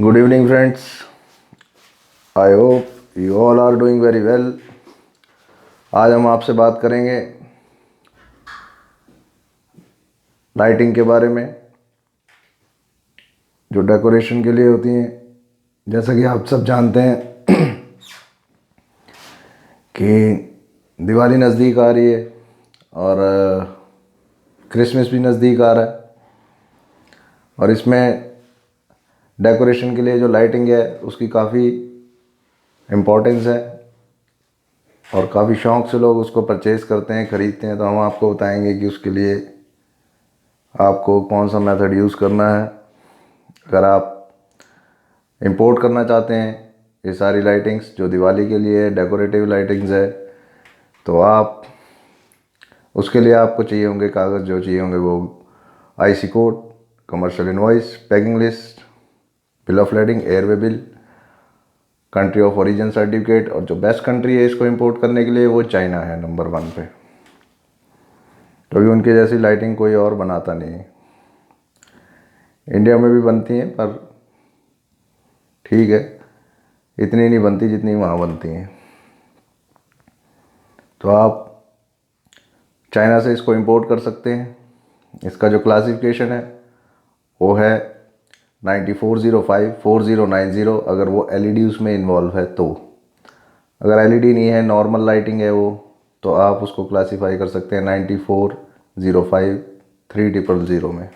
Good evening, friends. I hope you all are doing very well. आज हम आपसे बात करेंगे लाइटिंग के बारे में, जो डेकोरेशन के लिए होती हैं। जैसा कि आप सब जानते हैं कि दिवाली नज़दीक आ रही है और क्रिसमस भी नज़दीक आ रहा है, और इसमें डेकोरेशन के लिए जो लाइटिंग है उसकी काफ़ी इम्पोर्टेंस है और काफ़ी शौक़ से लोग उसको परचेज़ करते हैं, ख़रीदते हैं। तो हम आपको बताएंगे कि उसके लिए आपको कौन सा मेथड यूज़ करना है। अगर आप इंपोर्ट करना चाहते हैं ये सारी लाइटिंग्स जो दिवाली के लिए डेकोरेटिव लाइटिंग्स है, तो आप उसके लिए आपको चाहिए होंगे कागज़, जो चाहिए होंगे वो IC code, commercial invoice, packing list, bill of lading, airway bill, country of origin certificate. और जो बेस्ट कंट्री है इसको इंपोर्ट करने के लिए वो चाइना है नंबर 1 पे, क्योंकि उनके जैसी लाइटिंग कोई और बनाता नहीं है। इंडिया में भी बनती हैं पर ठीक है, इतनी नहीं बनती जितनी वहाँ बनती हैं। तो आप चाइना से इसको इंपोर्ट कर सकते हैं। इसका जो क्लासिफिकेशन है वो है 9405 4090, अगर वो एलईडी उसमें इन्वॉल्व है तो। अगर एलईडी नहीं है, नॉर्मल लाइटिंग है वो, तो आप उसको क्लासीफाई कर सकते हैं 9405 3000 में।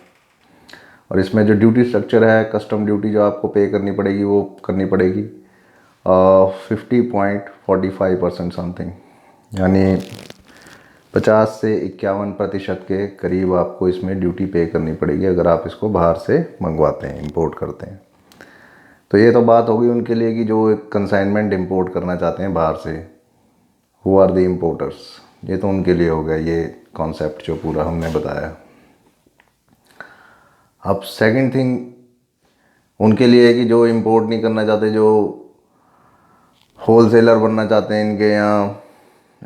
और इसमें जो ड्यूटी स्ट्रक्चर है, कस्टम ड्यूटी जो आपको पे करनी पड़ेगी वो करनी पड़ेगी 50.45% समथिंग, यानी 50 से 51% के करीब आपको इसमें ड्यूटी पे करनी पड़ेगी अगर आप इसको बाहर से मंगवाते हैं, इंपोर्ट करते हैं। तो ये तो बात होगी उनके लिए कि जो एक कंसाइनमेंट इंपोर्ट करना चाहते हैं बाहर से, हु आर द इम्पोर्टर्स। ये तो उनके लिए हो गया ये कॉन्सेप्ट जो पूरा हमने बताया। अब सेकंड थिंग उनके लिए है कि जो इंपोर्ट नहीं करना चाहते, जो होल सेलर बनना चाहते हैं इनके यहाँ,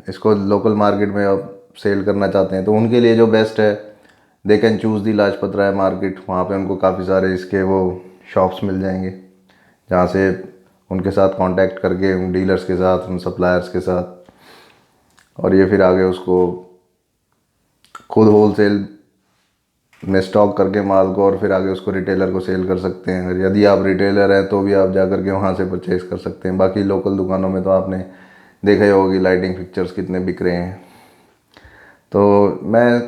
इसको लोकल मार्केट में अब सेल करना चाहते हैं, तो उनके लिए जो बेस्ट है, they can choose the Lajpat Rai market. वहाँ पे उनको काफ़ी सारे इसके वो शॉप्स मिल जाएंगे जहाँ से उनके साथ कांटेक्ट करके, उन डीलर्स के साथ, उन सप्लायर्स के साथ, और ये फिर आगे उसको खुद होलसेल में स्टॉक करके माल को, और फिर आगे उसको रिटेलर को सेल कर सकते हैं। अगर यदि आप रिटेलर हैं तो भी आप जा कर के वहाँ से परचेज़ कर सकते हैं। बाकी लोकल दुकानों में तो आपने देखा ही होगा कि लाइटिंग फिक्चर्स कितने बिक रहे हैं। तो मैं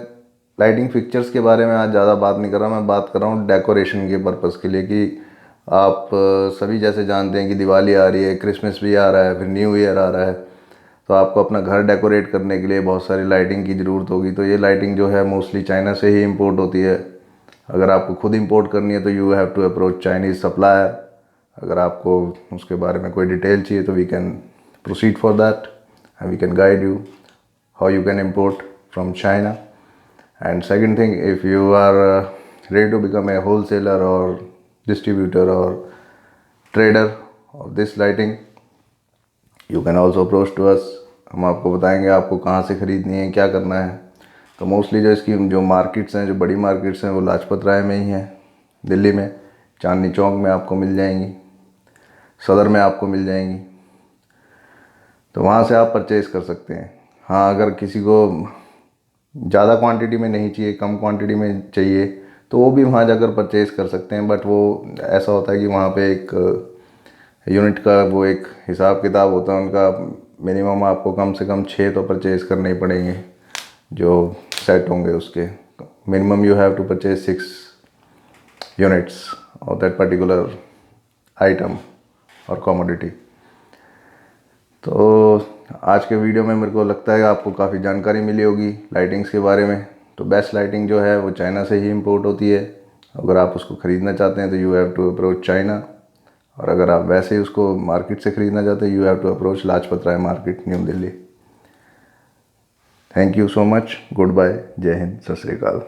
लाइटिंग फिक्चर्स के बारे में आज ज़्यादा बात नहीं कर रहा, मैं बात कर रहा हूँ डेकोरेशन के पर्पज़ के लिए। कि आप सभी जैसे जानते हैं कि दिवाली आ रही है, क्रिसमस भी आ रहा है, फिर न्यू ईयर आ रहा है, तो आपको अपना घर डेकोरेट करने के लिए बहुत सारी लाइटिंग की ज़रूरत होगी। तो ये लाइटिंग जो है मोस्टली चाइना से ही इंपोर्ट होती है। अगर आपको खुद इंपोर्ट करनी है तो you have to approach Chinese supplier. अगर आपको उसके बारे में कोई डिटेल चाहिए तो we can proceed for that and we can guide you how you can import from China. And second thing, if you are ready to become a wholesaler or distributor or trader of this lighting, you can also approach to us। हम आपको बताएंगे आपको कहाँ से ख़रीदनी है, क्या करना है। तो मोस्टली जो इसकी जो मार्केट्स हैं, जो बड़ी मार्केट्स हैं, वो लाजपत राय में ही हैं। दिल्ली में चांदनी चौक में आपको मिल जाएंगी, सदर में आपको मिल जाएंगी, तो वहाँ से आप परचेज़ कर सकते हैं। हाँ, अगर किसी को ज़्यादा क्वांटिटी में नहीं चाहिए, कम क्वांटिटी में चाहिए, तो वो भी वहाँ जाकर परचेज़ कर सकते हैं। बट वो ऐसा होता है कि वहाँ पे एक यूनिट का वो एक हिसाब किताब होता है उनका। मिनिमम आपको कम से कम 6 तो परचेज़ करने ही पड़ेंगे जो सेट होंगे उसके। Minimum you have to purchase 6 units of that particular item और कमोडिटी। तो आज के वीडियो में मेरे को लगता है आपको काफ़ी जानकारी मिली होगी लाइटिंग्स के बारे में। तो बेस्ट लाइटिंग जो है वो चाइना से ही इंपोर्ट होती है। अगर आप उसको ख़रीदना चाहते हैं तो you have to approach China, और अगर आप वैसे ही उसको मार्केट से ख़रीदना चाहते हैं you have to approach Lajpat Rai market, new Delhi. Thank you so much, goodbye, जय हिंद, सत श्री अकाल।